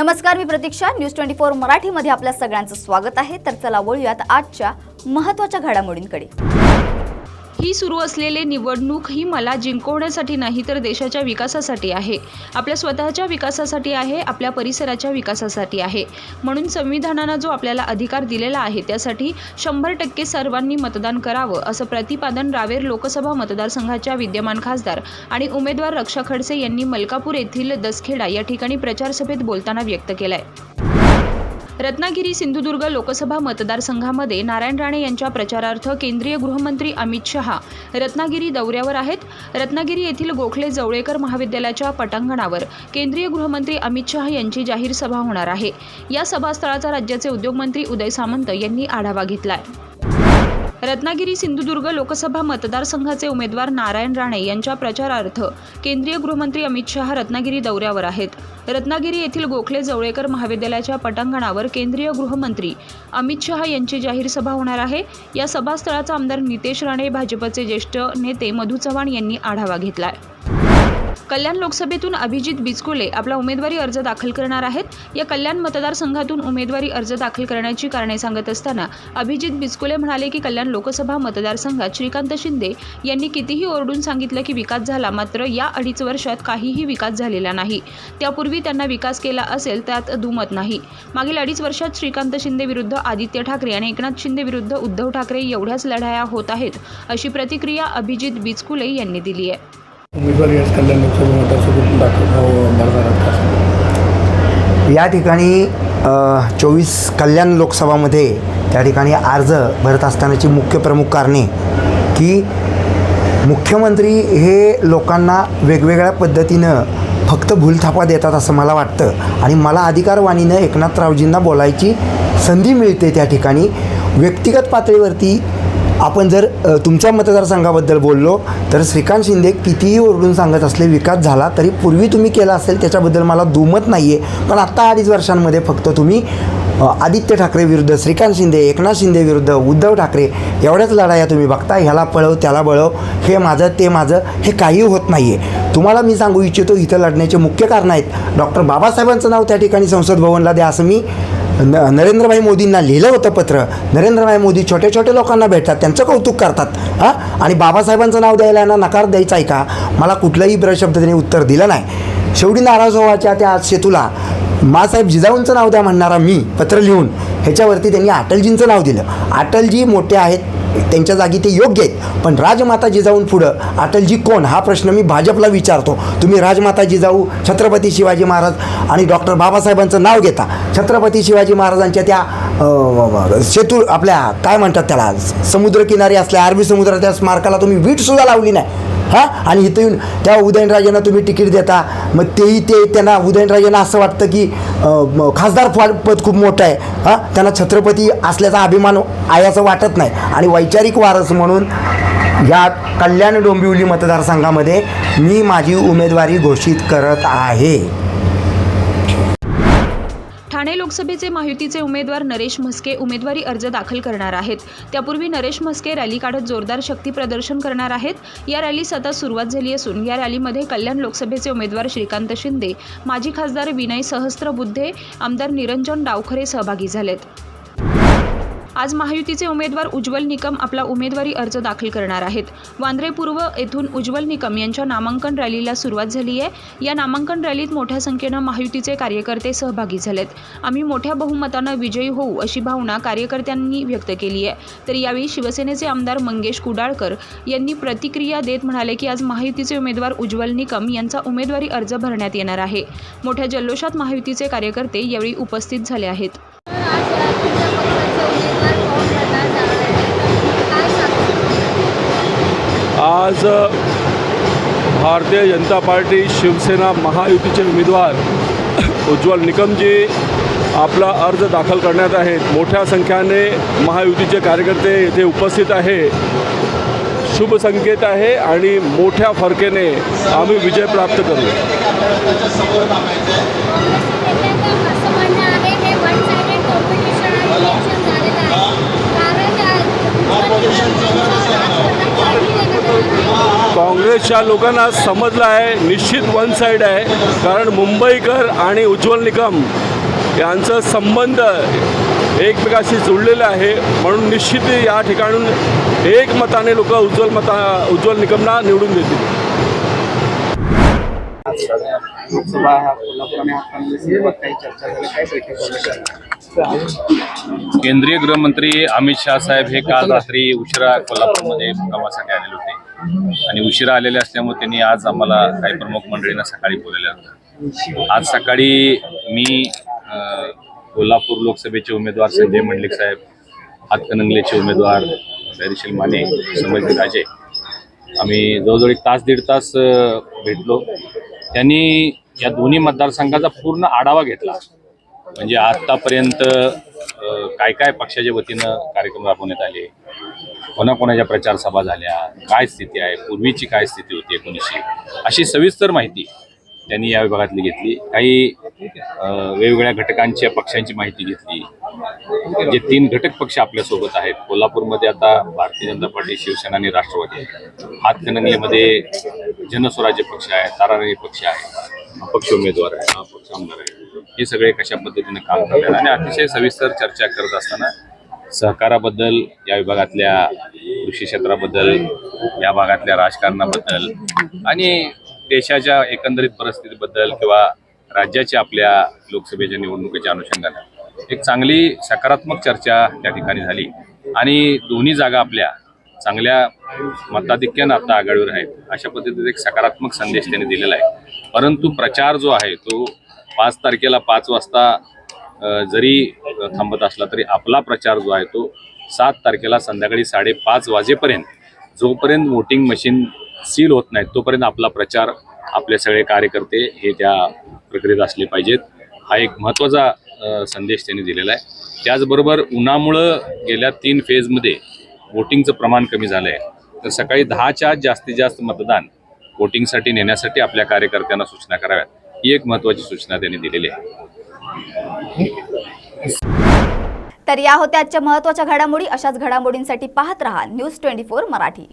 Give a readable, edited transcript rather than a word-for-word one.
नमस्कार, मी प्रतीक्षा. न्यूज 24 मराठीमध्ये आपल्या सगळ्यांचं स्वागत आहे. तर चला वळूयात आजच्या महत्त्वाच्या घडामोडींकडे. ही सुरू असलेली निवडणूक ही मला जिंकवण्यासाठी नाही तर देशाच्या विकासासाठी आहे, आपल्या स्वतःच्या विकासासाठी आहे, आपल्या परिसराच्या विकासासाठी आहे. म्हणून संविधानानं जो आपल्याला अधिकार दिलेला आहे त्यासाठी 100% सर्वांनी मतदान करावं असं प्रतिपादन रावेर लोकसभा मतदारसंघाच्या विद्यमान खासदार आणि उमेदवार रक्षा खडसे यांनी मलकापूर येथील दसखेडा या ठिकाणी प्रचार सभेत बोलताना व्यक्त केलंय. रत्नागिरी सिंधुदुर्ग लोकसभा मतदारसंघामध्ये नारायण राणे यांच्या प्रचारार्थ केंद्रीय गृहमंत्री अमित शहा रत्नागिरी दौऱ्यावर आहेत. रत्नागिरी येथील गोखले जवळेकर महाविद्यालयाच्या पटांगणावर केंद्रीय गृहमंत्री अमित शहा यांची जाहीर सभा होणार आहे. या सभास्थळाचा राज्याचे उद्योगमंत्री उदय सामंत यांनी आढावा घेतलाय. रत्नागिरी सिंधुदुर्ग लोकसभा मतदारसंघाचे उमेदवार नारायण राणे यांच्या प्रचारार्थ केंद्रीय गृहमंत्री अमित शहा रत्नागिरी दौऱ्यावर आहेत. रत्नागिरी येथील गोखले जवळेकर महाविद्यालयाच्या पटांगणावर केंद्रीय गृहमंत्री अमित शहा यांची जाहीर सभा होणार आहे. या सभास्थळाचा आमदार नितेश राणे, भाजपचे ज्येष्ठ नेते मधू चव्हाण यांनी आढावा घेतलाय. कल्याण लोकसभेतून अभिजित बिचकुले आपला उमेदवारी अर्ज दाखल करणार आहेत. या कल्याण मतदारसंघातून उमेदवारी अर्ज दाखल करण्याची कारणे सांगत असताना अभिजित बिचकुले म्हणाले की कल्याण लोकसभा मतदारसंघात श्रीकांत शिंदे यांनी कितीही ओरडून सांगितलं की विकास झाला, मात्र या 2.5 वर्षात काहीही विकास झालेला नाही. त्यापूर्वी त्यांना विकास केला असेल त्यात दुमत नाही. मागील 2.5 वर्षात श्रीकांत शिंदे विरुद्ध आदित्य ठाकरे आणि एकनाथ शिंदे विरुद्ध उद्धव ठाकरे एवढ्याच लढाया होत आहेत, अशी प्रतिक्रिया अभिजित बिचकुले यांनी दिली आहे. उमेदवारी आज कल्याण लोकसभा मतदारसंघातून दाखल या ठिकाणी 24 कल्याण लोकसभामध्ये त्या ठिकाणी अर्ज भरत असतानाची मुख्य प्रमुख कारणे की मुख्यमंत्री हे लोकांना वेगवेगळ्या पद्धतीनं फक्त भूलथापा देतात असं मला वाटतं आणि मला अधिकारवाणीनं एकनाथरावजींना बोलायची संधी मिळते. त्या ठिकाणी व्यक्तिगत पातळीवरती आपण जर तुमच्या मतदारसंघाबद्दल बोललो तर श्रीकांत शिंदे कितीही ओरडून सांगत असले विकास झाला तरी पूर्वी तुम्ही केला असेल त्याच्याबद्दल मला दुमत नाही आहे. पण आत्ता 2.5 वर्षांमध्ये फक्त तुम्ही आदित्य ठाकरे विरुद्ध श्रीकांत शिंदे, एकनाथ शिंदे विरुद्ध उद्धव ठाकरे एवढ्याच लढाया तुम्ही बघता. ह्याला पळव त्याला बळव, हे माझं ते माझं, हे काही होत नाही आहे. तुम्हाला मी सांगू इच्छितो इथं लढण्याचे मुख्य कारण आहेत. डॉक्टर बाबासाहेबांचं नाव त्या ठिकाणी संसद भवनला द्या असं मी नरेंद्रभाई मोदींना लिहिलं होतं पत्र. नरेंद्रभाई मोदी छोट्या छोट्या लोकांना भेटतात, त्यांचं कौतुक करतात आणि बाबासाहेबांचं नाव द्यायला यांना नकार द्यायचा आहे का? मला कुठलंही ब्रशब्द त्यांनी उत्तर दिलं नाही. शेवटी नारायणगावाच्या त्या सेतूला मासाहेब जिजाऊंचं नाव द्या म्हणणारा मी पत्र लिहून ह्याच्यावरती त्यांनी अटलजींचं नाव दिलं. अटलजी मोठे आहेत, त्यांच्या जागी ते योग्य आहेत, पण राजमाता जिजाऊन पुढं अटलजी कोण हा प्रश्न मी भाजपला विचारतो. तुम्ही राजमाता जिजाऊ, छत्रपती शिवाजी महाराज आणि डॉक्टर बाबासाहेबांचं नाव घेता. छत्रपती शिवाजी महाराजांच्या त्या सेतू आपल्या काय म्हणतात त्याला समुद्रकिनारी असल्या अरबी समुद्राच्या त्या स्मारकाला तुम्ही वीटसुद्धा लावली नाही आणि इथं येऊन त्या उदयनराजेंना तुम्ही तिकीट देता. मग तेही त्यांना उदयनराजेंना असं वाटतं की खासदार पद खूप मोठं आहे त्यांना छत्रपती असल्याचा अभिमान आहे असं वाटत नाही. आणि वैचारिक वारस म्हणून या कल्याण डोंबिवली मतदारसंघामध्ये मी माझी उमेदवारी घोषित करत आहे. ठाणे लोकसभेचे महायुतीचे उमेदवार नरेश म्हस्के उमेदवारी अर्ज दाखल करणार आहेत. त्यापूर्वी नरेश म्हस्के रॅली काढत जोरदार शक्ती प्रदर्शन करणार आहेत. या रॅलीस आता सुरुवात झाली असून या रॅलीमध्ये कल्याण लोकसभेचे उमेदवार श्रीकांत शिंदे, माजी खासदार विनय सहस्त्रबुद्धे, आमदार निरंजन डावखरे सहभागी झालेत. आज महायुतीचे उमेदवार उज्ज्वल निकम आपला उमेदवारी अर्ज दाखल करणार आहेत. वांद्रे पूर्व येथून उज्ज्वल निकम यांच्या नामांकन रॅलीला सुरुवात झाली आहे. या नामांकन रॅलीत मोठ्या संख्येनं महायुतीचे कार्यकर्ते सहभागी झालेत. आम्ही मोठ्या बहुमतानं विजयी होऊ अशी भावना कार्यकर्त्यांनी व्यक्त केली आहे. तर यावेळी शिवसेनेचे आमदार मंगेश कुडाळकर यांनी प्रतिक्रिया देत म्हणाले की आज महायुतीचे उमेदवार उज्ज्वल निकम यांचा उमेदवारी अर्ज भरण्यात येणार आहे. मोठ्या जल्लोषात महायुतीचे कार्यकर्ते यावेळी उपस्थित झाले आहेत. आज भारतीय जनता पार्टी शिवसेना महायुतीचे उमेदवार उज्ज्वल निकमजी आपला अर्ज दाखल करण्यात आहेत. मोठ्या संख्येने महायुतीचे कार्यकर्ते येथे उपस्थित आहे. शुभ संकेत आहे आणि मोठ्या फरकेने आम्ही विजय प्राप्त करू. काँग्रेसच्या लोकांना समजलं आहे निश्चित वन साईड आहे, कारण मुंबईकर आणि उज्ज्वल निकम यांचं संबंध एकमेकाशी जुळलेलं आहे. म्हणून निश्चित या ठिकाणून एकमताने लोक उज्ज्वल निकमना निवडून देतील. लोकसभा हा कोल्हापूर आणि हातकणंगलेसंदर्भात काही चर्चा झाली, काय बैठक? केंद्रीय गृहमंत्री अमित शाह साहेब हे काल रात्री उशिरा कोल्हापूरमध्ये मुक्कामासाठी आलेले होते आणि उशिरा आलेले असल्यामुळे त्यांनी आज आम्हाला काही प्रमुख मंडळींना सकाळी बोलवलं होतं. आज सकाळी मी कोल्हापूर लोकसभेचे उमेदवार संजय मंडलिक साहेब, हातकणंगलेचे उमेदवार धैर्यशील माने, संभाजी राजे, आम्ही जवळजवळ 1 ते 1.5 तास भेटलो. त्यांनी या दोन्ही मतदारसंघाचा पूर्ण आढावा घेतला. म्हणजे आत्तापर्यंत काय काय पक्षाच्या वतीनं कार्यक्रम राबवण्यात आले, कोणाकोणाच्या प्रचार सभा झाल्या, काय स्थिती आहे, पूर्वीची काय स्थिती होती 1900, अशी सविस्तर माहिती त्यांनी या विभागातली घेतली. काही वेगवेगळ्या घटकांच्या पक्षांची माहिती घेतली. जे 3 घटक पक्ष आपल्यासोबत आहेत कोल्हापूरमध्ये आता भारतीय जनता पार्टी, शिवसेना आणि राष्ट्रवादी आहे. हातकणंगलेमध्ये जनस्वराज्य पक्ष आहे, ताराराणी पक्ष आहे, अपक्ष उमेदवार आहे, अपक्ष आमदार आहे. हे सगळे कशा पद्धतीने काम करतात आणि अतिशय सविस्तर चर्चा करत असताना सहकाराबद्दल, या विभागातल्या कृषी क्षेत्राबद्दल, या भागातल्या राजकारणाबद्दल आणि देशाच्या एकंदरीत परिस्थितीबद्दल किंवा राज्याच्या आपल्या लोकसभेच्या निवडणुकीच्या अनुषंगाने एक चांगली सकारात्मक चर्चा त्या ठिकाणी झाली आणि दोन्ही जागा आपल्या चांगल्या मताधिक्यानं आता आघाडीवर आहेत. अशा पद्धतीचा एक सकारात्मक संदेश त्यांनी दिलेला आहे. परंतु प्रचार जो आहे तो 5 तारखेला 5 वाजता जरी थांबत असला तरी आपला प्रचार जो आहे तो 7 तारखेला संध्याकाळी 5:30 वाजेपर्यंत, जोपर्यंत वोटिंग मशीन सील होत नाहीत तोपर्यंत आपला प्रचार, आपले सगळे कार्यकर्ते हे त्या प्रक्रियेत असले पाहिजेत. हा एक महत्त्वाचा संदेश त्यांनी दिलेला आहे. त्याचबरोबर उन्हामुळं गेल्या 3 फेजमध्ये वोटिंगचं प्रमाण कमी झालं आहे, तर सकाळी 10च्या जास्तीत जास्त मतदान वोटिंगसाठी नेण्यासाठी आपल्या कार्यकर्त्यांना सूचना कराव्यात, ही एक महत्त्वाची सूचना त्यांनी दिलेली आहे. तर या होत्या आजच्या महत्त्वाच्या घडामोडी. अशाच घडामोडींसाठी पाहत रहा न्यूज 24 मराठी.